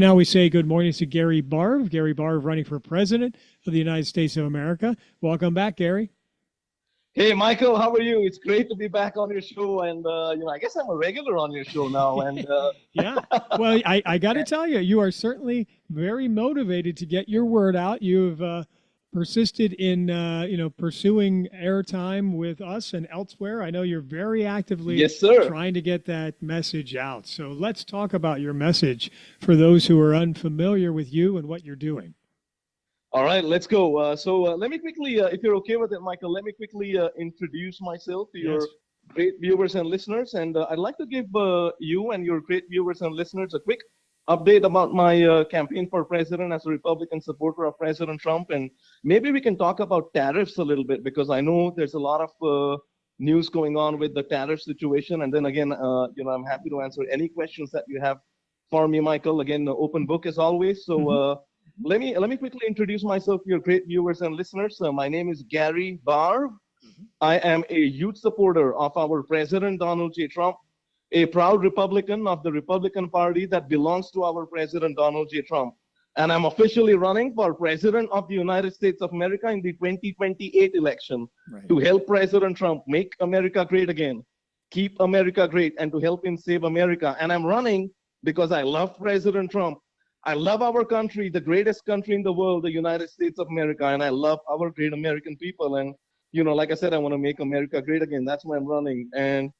Now we say good morning to Gary Barve. Gary Barve running for president of the United States of America. Welcome back, Gary. Hey, Michael, how are you? It's great to be back on your show, and I guess I'm a regular on your show now. And Yeah, well, I got to tell you, you are certainly very motivated to get your word out. You've persisted in pursuing airtime with us and elsewhere. I know you're very actively yes, sir. trying to get that message out. So let's talk about your message for those who are unfamiliar with you and what you're doing. All right, let's go. Let me quickly, if you're okay with it, Michael, let me quickly introduce myself to your great viewers and listeners. And I'd like to give you and your great viewers and listeners a quick update about my campaign for president as a Republican supporter of President Trump. And maybe we can talk about tariffs a little bit, because I know there's a lot of news going on with the tariff situation. And then again, I'm happy to answer any questions that you have for me, Michael. Again, open book as always. So let me quickly introduce myself to your great viewers and listeners. My name is Gary Barve. I am a youth supporter of our President Donald J. Trump, a proud Republican of the Republican Party that belongs to our President Donald J. Trump. And I'm officially running for President of the United States of America in the 2028 election to help President Trump make America great again, keep America great, and to help him save America. And I'm running because I love President Trump. I love our country, the greatest country in the world, the United States of America, and I love our great American people. And, like I said, I want to make America great again. That's why I'm running. And,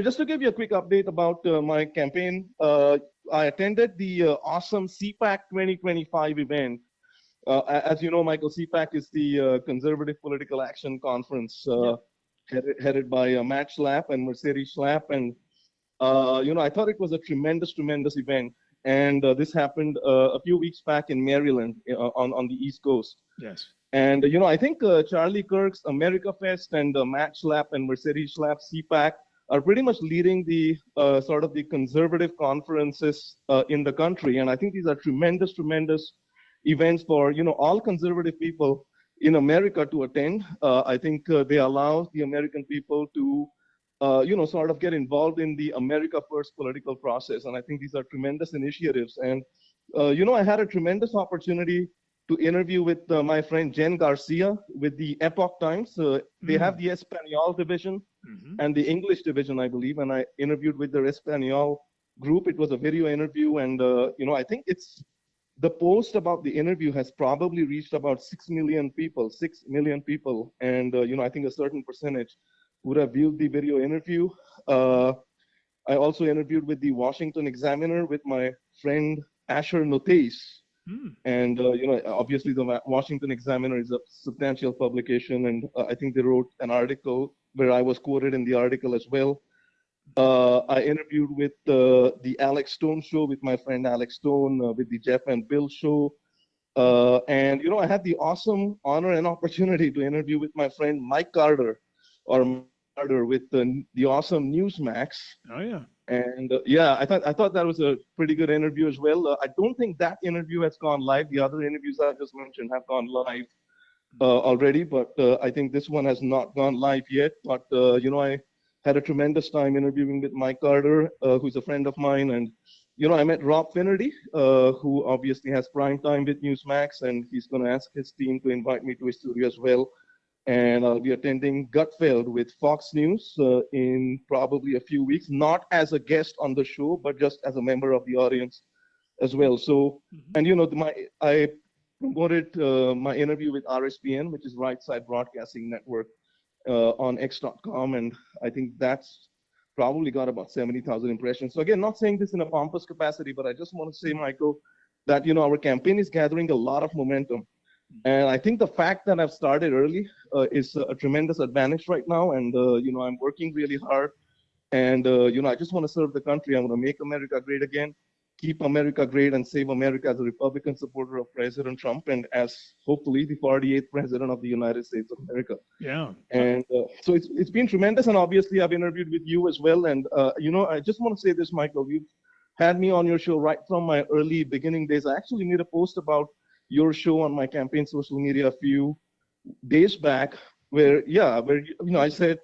just to give you a quick update about my campaign, I attended the awesome CPAC 2025 event. As you know, Michael, CPAC is the Conservative Political Action Conference headed by Matt Schlapp and Mercedes Schlapp. And, I thought it was a tremendous event. And this happened a few weeks back in Maryland on the East Coast. Yes. And, I think Charlie Kirk's America Fest and Matt Schlapp and Mercedes Schlapp CPAC are pretty much leading the sort of the conservative conferences in the country. And I think these are tremendous events for, all conservative people in America to attend. I think they allow the American people to sort of get involved in the America First political process. And I think these are tremendous initiatives. And, I had a tremendous opportunity to interview with my friend Jen Garcia with the Epoch Times. They have the Espanol division and the English division, I believe. And I interviewed with their Espanol group. It was a video interview. And, I think the post about the interview has probably reached about 6 million people. And, I think a certain percentage would have viewed the video interview. I also interviewed with the Washington Examiner with my friend Asher Notes. And, obviously the Washington Examiner is a substantial publication. And I think they wrote an article where I was quoted in the article as well. I interviewed with the Alex Stone show with my friend Alex Stone, with the Jeff and Bill show. And, I had the awesome honor and opportunity to interview with my friend Mike Carter, with the awesome Newsmax. Oh yeah. And I thought that was a pretty good interview as well. I don't think that interview has gone live. The other interviews I just mentioned have gone live already, but I think this one has not gone live yet. But I had a tremendous time interviewing with Mike Carter, who's a friend of mine, and I met Rob Finnerty, who obviously has prime time with Newsmax, and he's going to ask his team to invite me to his studio as well. And I'll be attending Gutfeld with Fox News in probably a few weeks, not as a guest on the show, but just as a member of the audience as well. So, and I promoted my interview with RSPN, which is Right Side Broadcasting Network, on X.com, and I think that's probably got about 70,000 impressions. So again, not saying this in a pompous capacity, but I just want to say, Michael, that our campaign is gathering a lot of momentum. And I think the fact that I've started early is a tremendous advantage right now. And, I'm working really hard. And, I just want to serve the country. I want to make America great again, keep America great, and save America as a Republican supporter of President Trump and as hopefully the 48th president of the United States of America. Yeah. And so it's been tremendous. And obviously, I've interviewed with you as well. And, I just want to say this, Michael. You've had me on your show right from my early beginning days. I actually made a post about your show on my campaign social media a few days back where I said,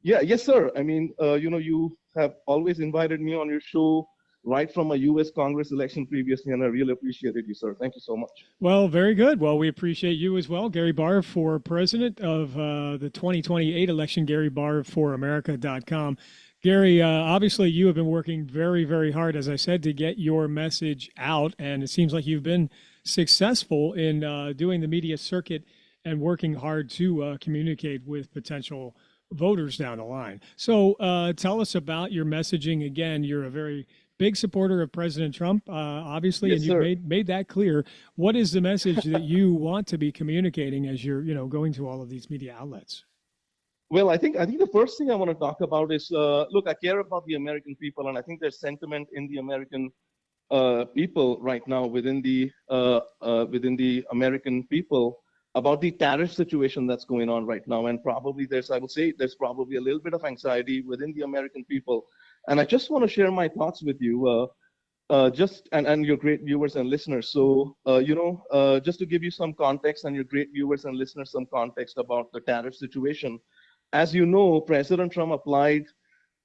yes, sir. I mean, you have always invited me on your show right from a U.S. Congress election previously, and I really appreciated you, sir. Thank you so much. Well, very good. Well, we appreciate you as well, Gary Barve, for president of the 2028 election, Gary Barve for America.com. Gary, obviously you have been working very, very hard, as I said, to get your message out, and it seems like you've been successful in doing the media circuit and working hard to communicate with potential voters down the line. So tell us about your messaging. Again, you're a very big supporter of President Trump, obviously, Yes, and sir. you've made that clear. What is the message that you want to be communicating as you're, going to all of these media outlets? Well, I think the first thing I want to talk about is look, I care about the American people, and I think there's sentiment in the American people right now within the American people about the tariff situation that's going on right now, and probably I would say there's probably a little bit of anxiety within the American people, and I just want to share my thoughts with you, and your great viewers and listeners. So just to give you some context and your great viewers and listeners some context about the tariff situation. As you know, President Trump applied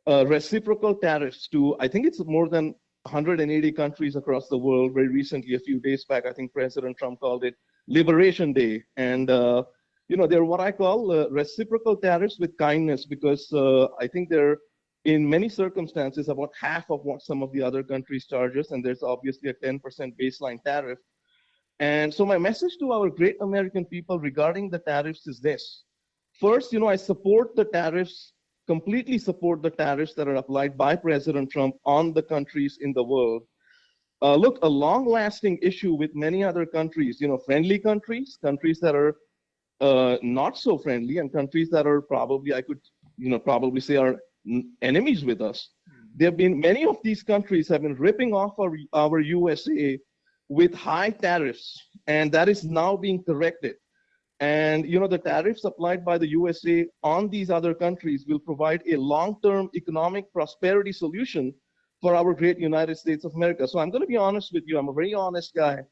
reciprocal tariffs to, I think it's more than 180 countries across the world. Very recently, a few days back, I think President Trump called it Liberation Day. And, they're what I call reciprocal tariffs with kindness, because I think they're, in many circumstances, about half of what some of the other countries charges. And there's obviously a 10% baseline tariff. And so my message to our great American people regarding the tariffs is this. First, I support the tariffs, completely support the tariffs that are applied by President Trump on the countries in the world. Look, a long-lasting issue with many other countries, friendly countries, countries that are not so friendly, and countries that are probably, I could, probably say are enemies with us. There have been, many of these countries have been ripping off our USA with high tariffs, and that is now being corrected. And the tariffs applied by the USA on these other countries will provide a long-term economic prosperity solution for our great United States of America. So I'm going to be honest with you. I'm a very honest guy.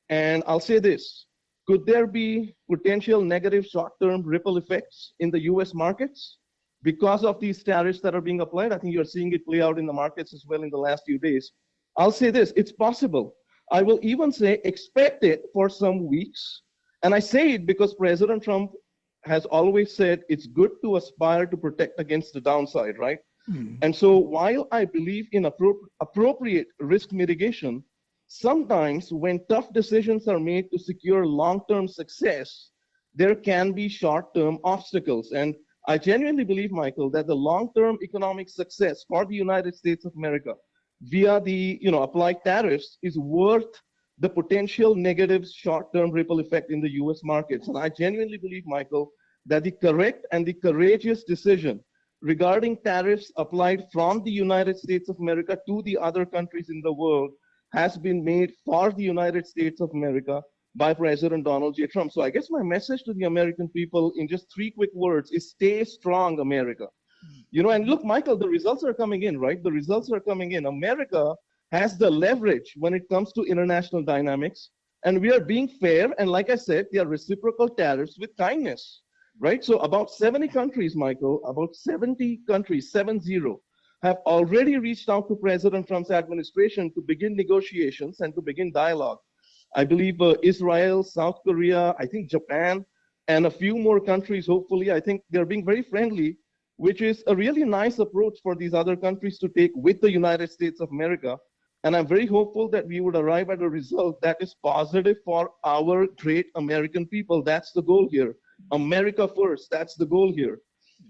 And I'll say this. Could there be potential negative short-term ripple effects in the US markets because of these tariffs that are being applied? I think you're seeing it play out in the markets as well in the last few days. I'll say this. It's possible. I will even say expect it for some weeks. And I say it because President Trump has always said it's good to aspire to protect against the downside, right? And so while I believe in appropriate risk mitigation, sometimes when tough decisions are made to secure long-term success, there can be short-term obstacles. And I genuinely believe, Michael, that the long-term economic success for the United States of America via the applied tariffs is worth the potential negative short-term ripple effect in the US markets. And I genuinely believe, Michael, that the correct and the courageous decision regarding tariffs applied from the United States of America to the other countries in the world has been made for the United States of America by President Donald J. Trump. So I guess my message to the American people in just 3 quick words is stay strong, America. And look, Michael, the results are coming in, right? The results are coming in. America has the leverage when it comes to international dynamics, and we are being fair. And like I said, they are reciprocal tariffs with kindness, right? So about 70 countries, Michael, about 70 countries, 70, have already reached out to President Trump's administration to begin negotiations and to begin dialogue. I believe Israel, South Korea, I think Japan, and a few more countries, hopefully. I think they're being very friendly, which is a really nice approach for these other countries to take with the United States of America. And I'm very hopeful that we would arrive at a result that is positive for our great American people. That's the goal here. America first. That's the goal here,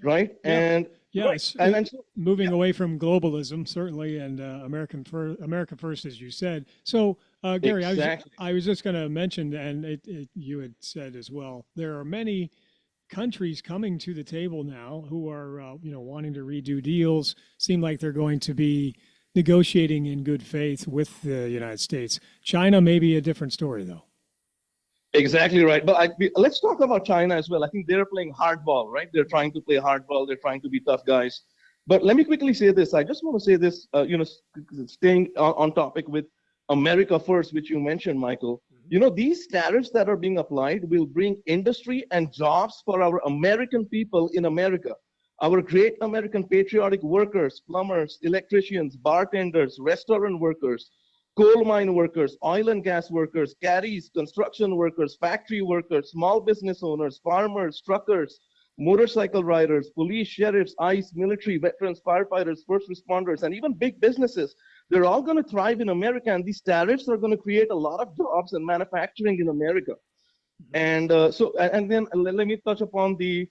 right? Yeah. And yes, right. And so, moving away from globalism, certainly, and America first, as you said. So, Gary, exactly. I was just going to mention, and you had said as well, there are many countries coming to the table now who are, wanting to redo deals. Seem like they're going to be negotiating in good faith with the United States. China may be a different story, though. Exactly right. But let's talk about China as well. I think they're playing hardball, right? They're trying to play hardball. They're trying to be tough guys. But let me quickly say this. I just want to say this, staying on topic with America first, which you mentioned, Michael. These tariffs that are being applied will bring industry and jobs for our American people in America. Our great American patriotic workers, plumbers, electricians, bartenders, restaurant workers, coal mine workers, oil and gas workers, carries, construction workers, factory workers, small business owners, farmers, truckers, motorcycle riders, police, sheriffs, ICE, military, veterans, firefighters, first responders, and even big businesses. They're all going to thrive in America, and these tariffs are going to create a lot of jobs and manufacturing in America. And and then let me touch upon the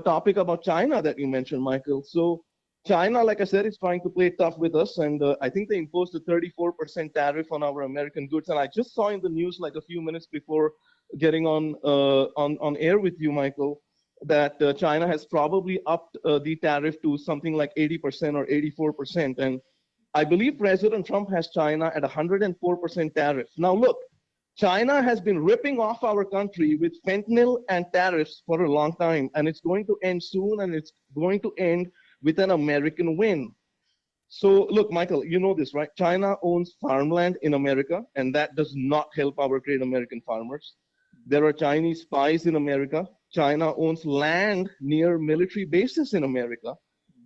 topic about China that you mentioned, Michael. So China, like I said, is trying to play tough with us, and I think they imposed a 34% tariff on our American goods. And I just saw in the news like a few minutes before getting on air with you, Michael, that China has probably upped the tariff to something like 80% or 84%. And I believe President Trump has China at 104% tariff. Now, look, China has been ripping off our country with fentanyl and tariffs for a long time, and it's going to end soon, and it's going to end with an American win. So, look, Michael, you know this, right? China owns farmland in America, and that does not help our great American farmers. There are Chinese spies in America. China owns land near military bases in America.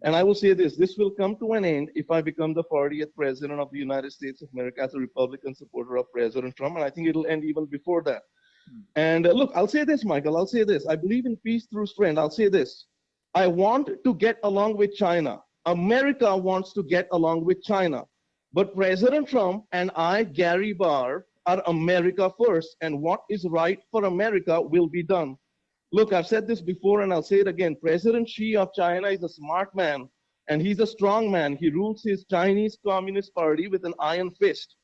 And I will say this will come to an end if I become the 40th president of the United States of America as a Republican supporter of President Trump. And I think it'll end even before that. And look, I'll say this, Michael, I'll say this. I believe in peace through strength. I'll say this. I want to get along with China. America wants to get along with China. But President Trump and I, Gary Barve, are America first. And what is right for America will be done. Look, I've said this before and I'll say it again. President Xi of China is a smart man and he's a strong man. He rules his Chinese Communist Party with an iron fist.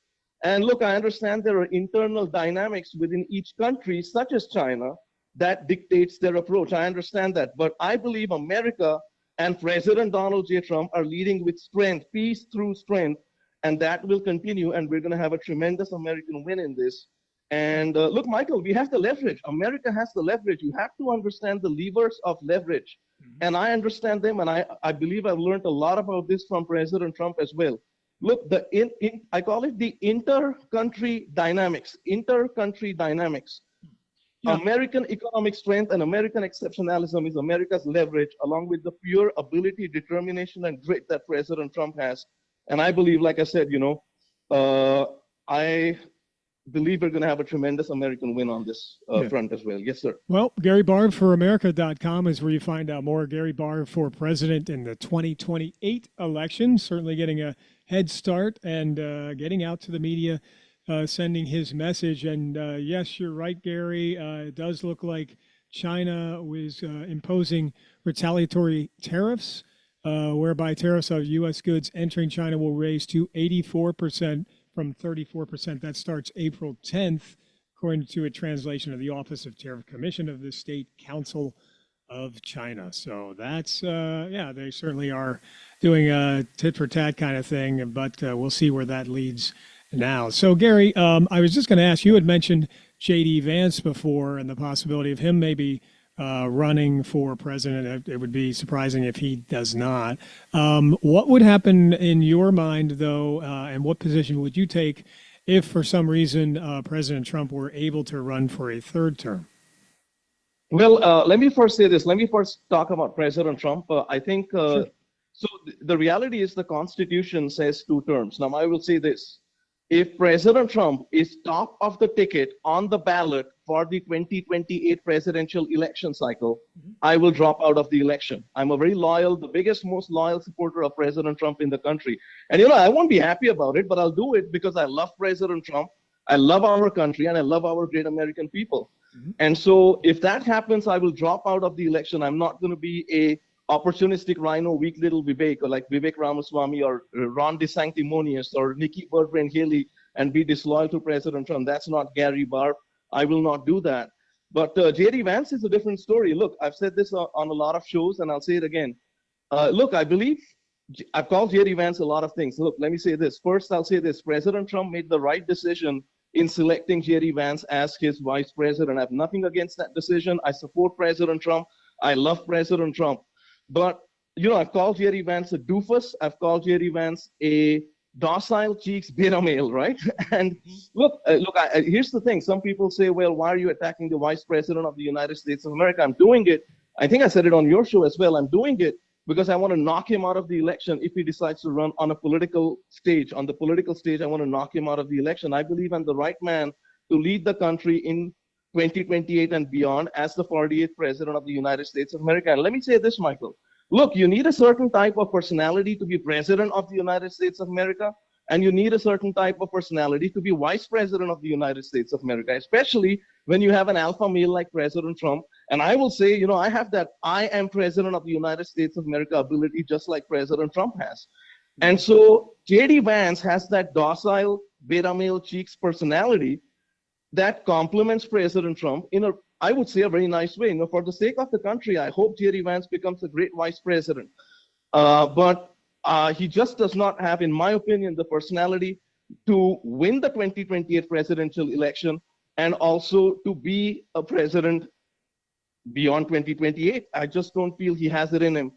And look, I understand there are internal dynamics within each country, such as China, that dictates their approach. I understand that. But I believe America and President Donald J. Trump are leading with strength, peace through strength, and that will continue. And we're going to have a tremendous American win in this. And look, Michael, we have the leverage. America has the leverage. You have to understand the levers of leverage. And I understand them, and I believe I've learned a lot about this from President Trump as well. Look, I call it the inter-country dynamics. Inter-country dynamics. Yeah. American economic strength and American exceptionalism is America's leverage, along with the pure ability, determination, and grit that President Trump has. And I believe, like I said, I believe we're going to have a tremendous American win on this front as well. Yes, sir. Well, Gary Barve for America.com is where you find out more. Gary Barve for president in the 2028 election, certainly getting a head start and getting out to the media, sending his message. And yes, you're right, Gary. It does look like China was imposing retaliatory tariffs, whereby tariffs on U.S. goods entering China will raise to 84% from 34%. That starts April 10th, according to a translation of the Office of Tariff Commission of the State Council of China. So that's, they certainly are doing a tit for tat kind of thing, but we'll see where that leads now. So, Gary, I was just going to ask, you had mentioned J.D. Vance before and the possibility of him maybe running for president. It would be surprising if he does not. What would happen in your mind, though, and what position would you take if, for some reason, President Trump were able to run for a third term? Well, let me first say this. Let me first talk about President Trump. I think, Sure. So the reality is the Constitution says 2 terms. Now, I will say this. If President Trump is top of the ticket on the ballot for the 2028 presidential election cycle, I will drop out of the election. I'm a very loyal, the biggest, most loyal supporter of President Trump in the country. And, I won't be happy about it, but I'll do it because I love President Trump. I love our country and I love our great American people. And so if that happens, I will drop out of the election. I'm not going to be a opportunistic rhino, weak little Vivek, or like Vivek Ramaswamy or Ron DeSanctimonious or Nikki Haley and be disloyal to President Trump. That's not Gary Barve. I will not do that. But J.D. Vance is a different story. Look, I've said this on a lot of shows, and I'll say it again. Look, I believe I've called J.D. Vance a lot of things. Look, let me say this. First, I'll say this. President Trump made the right decision in selecting J.D. Vance as his vice president. I have nothing against that decision. I support President Trump. I love President Trump. But, I've called J.D. Vance a doofus. I've called J.D. Vance a docile cheeks beta male, right? And look, here's the thing. Some people say, well, why are you attacking the vice president of the United States of America? I'm doing it. I think I said it on your show as well. I'm doing it because I want to knock him out of the election if he decides to run on a political stage. On the political stage, I want to knock him out of the election. I believe I'm the right man to lead the country in 2028 and beyond as the 48th president of the United States of America. And let me say this, Michael. Look, you need a certain type of personality to be president of the United States of America, and you need a certain type of personality to be vice president of the United States of America, especially when you have an alpha male like President Trump. And I will say, you know, I have that I am president of the United States of America ability, just like President Trump has. And so J.D. Vance has that docile beta male cheeks personality that complements President Trump in a, I would say, a very nice way. You know, for the sake of the country, I hope J.D. Vance becomes a great vice president. But he just does not have, in my opinion, the personality to win the 2028 presidential election and also to be a president beyond 2028. I just don't feel he has it in him.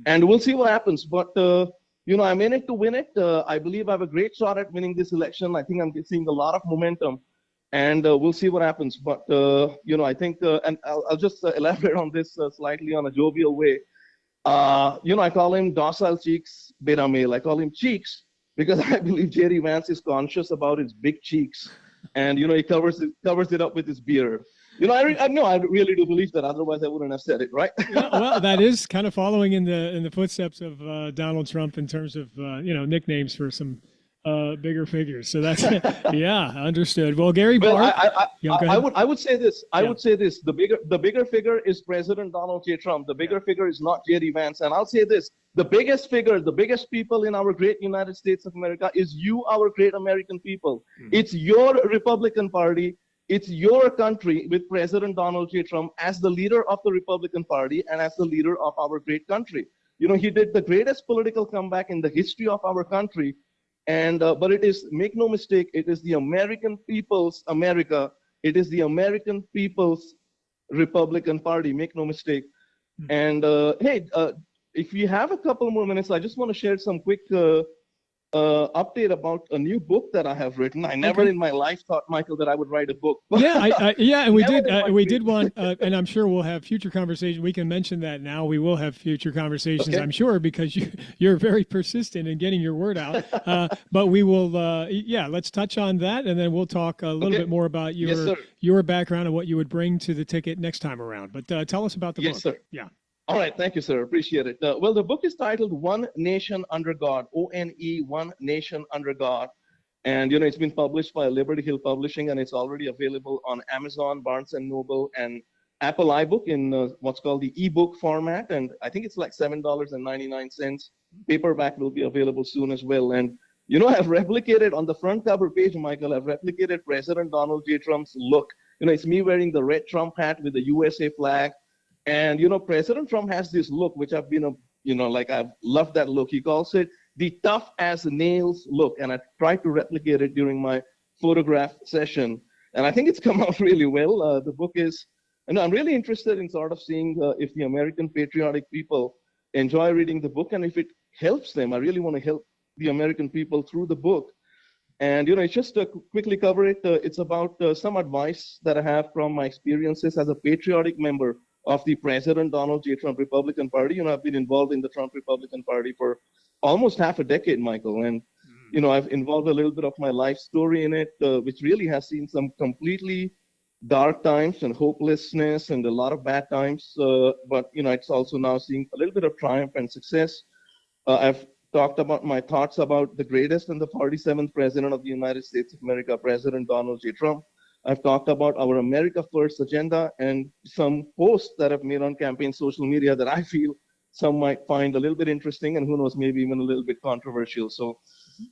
And we'll see what happens. But, you know, I'm in it to win it. I believe I have a great shot at winning this election. I think I'm seeing a lot of momentum. And we'll see what happens. But, you know, I think, and I'll just elaborate on this slightly on a jovial way. You know, I call him Docile Cheeks Beta Male. I call him Cheeks because I believe J.D. Vance is conscious about his big cheeks. And, you know, he covers it up with his beard. You know, I really do believe that. Otherwise, I wouldn't have said it, right? Yeah, well, that is kind of following in the footsteps of Donald Trump in terms of, you know, nicknames for some bigger figures. So that's yeah, understood. Well, Gary Barve, I would say this. I would say this. The bigger figure is President Donald J. Trump. The bigger figure is not J.D. Vance. And I'll say this: the biggest figure, the biggest people in our great United States of America is you, our great American people. It's your Republican Party. It's your country with President Donald J. Trump as the leader of the Republican Party and as the leader of our great country. You know, he did the greatest political comeback in the history of our country. And but it is, make no mistake, it is the American people's America. It is the American people's Republican Party. Make no mistake. And hey, if you have a couple more minutes, I just want to share some quick update about a new book that I have written. I never in my life thought, Michael, that I would write a book. Yeah, yeah, and we did one, and I'm sure we'll have future conversations. We can mention that now. We will have future conversations, I'm sure, because you're very persistent in getting your word out. But we will, yeah, let's touch on that, and then we'll talk a little bit more about your background and what you would bring to the ticket next time around. But tell us about the book. Yes, sir. Yeah. All right, thank you, sir. Appreciate it. Well, the book is titled One Nation Under God, O-N-E, One Nation Under God. And, you know, it's been published by Liberty Hill Publishing, and it's already available on Amazon, Barnes & Noble, and Apple iBook in what's called the ebook format. And I think it's like $7.99. Paperback will be available soon as well. And, you know, I've replicated on the front cover page, Michael, I've replicated President Donald J. Trump's look. You know, it's me wearing the red Trump hat with the USA flag. And, you know, President Trump has this look, which I've been, you know, like I've loved that look. He calls it the tough as nails look. And I tried to replicate it during my photograph session. And I think it's come out really well. The book is, and I'm really interested in sort of seeing if the American patriotic people enjoy reading the book and if it helps them. I really want to help the American people through the book. And, you know, it's just to quickly cover it. It's about some advice that I have from my experiences as a patriotic member of the President Donald J. Trump Republican Party. You know, I've been involved in the Trump Republican Party for almost half a decade, Michael. And, you know, I've involved a little bit of my life story in it, which really has seen some completely dark times and hopelessness and a lot of bad times. But, you know, it's also now seeing a little bit of triumph and success. I've talked about my thoughts about the greatest and the 47th President of the United States of America, President Donald J. Trump. I've talked about our America First agenda and some posts that I've made on campaign social media that I feel some might find a little bit interesting and who knows, maybe even a little bit controversial. So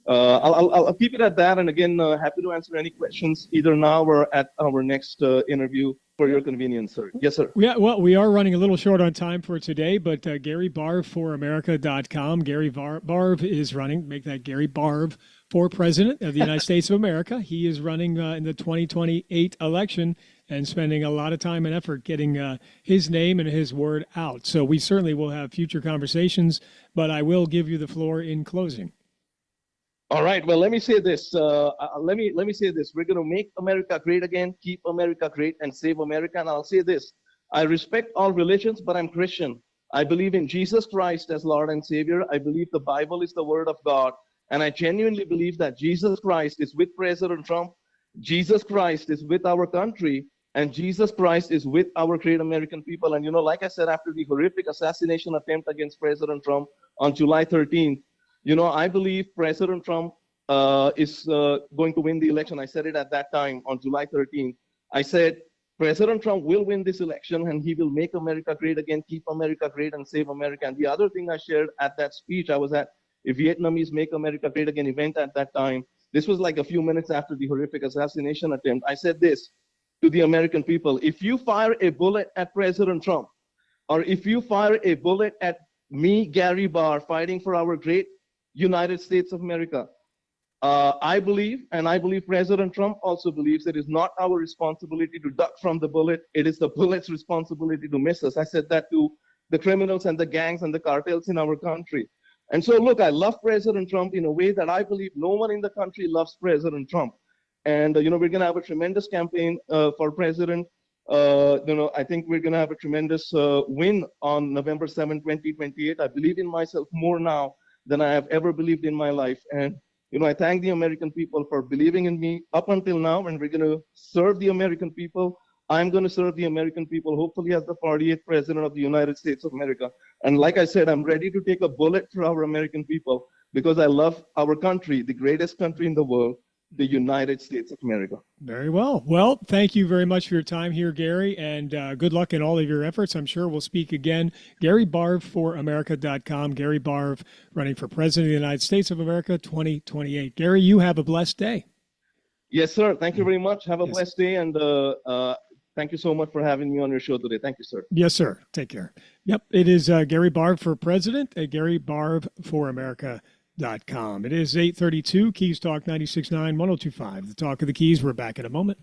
I'll keep it at that. And again, happy to answer any questions either now or at our next interview for your convenience, sir. Yes, sir. Yeah, well, we are running a little short on time for today, but Gary Barve for America.com. Gary Barve is running, make that Gary Barve for President of the United States of America. He is running in the 2028 election and spending a lot of time and effort getting his name and his word out. So we certainly will have future conversations, but I will give you the floor in closing. All right. Well, let me say this. Let me say this. We're going to make America great again, keep America great, and save America. And I'll say this. I respect all religions, but I'm Christian. I believe in Jesus Christ as Lord and Savior. I believe the Bible is the Word of God. And I genuinely believe that Jesus Christ is with President Trump. Jesus Christ is with our country. And Jesus Christ is with our great American people. And, like I said, after the horrific assassination attempt against President Trump on July 13th, I believe President Trump is going to win the election. I said it at that time on July 13th. I said, President Trump will win this election and he will make America great again, keep America great and save America. And the other thing I shared at that speech, I was at a Vietnamese Make America Great Again event at that time. This was like a few minutes after the horrific assassination attempt. I said this to the American people: if you fire a bullet at President Trump, or if you fire a bullet at me, Gary Barr, fighting for our great United States of America, I believe, and I believe President Trump also believes, it is not our responsibility to duck from the bullet. It is the bullet's responsibility to miss us. I said that to the criminals and the gangs and the cartels in our country. And so, look, I love President Trump in a way that I believe no one in the country loves President Trump. And, we're going to have a tremendous campaign for President. I think we're going to have a tremendous win on November 7, 2028. I believe in myself more now than I have ever believed in my life. And I thank the American people for believing in me up until now, and we're going to serve the American people. I'm going to serve the American people, hopefully as the 48th President of the United States of America. And like I said, I'm ready to take a bullet for our American people because I love our country, the greatest country in the world, the United States of America. Very well. Well, thank you very much for your time here, Gary, and good luck in all of your efforts. I'm sure we'll speak again. Gary Barve for America.com. Gary Barve running for President of the United States of America 2028. Gary, you have a blessed day. Yes, sir. Thank you very much. Have a blessed day, and thank you so much for having me on your show today. Thank you, sir. Yes, sir. Take care. Yep, it is Gary Barve for President, Gary Barve for America.com. It is 8:32, Keys Talk 96.9, 102.5. The Talk of the Keys. We're back in a moment.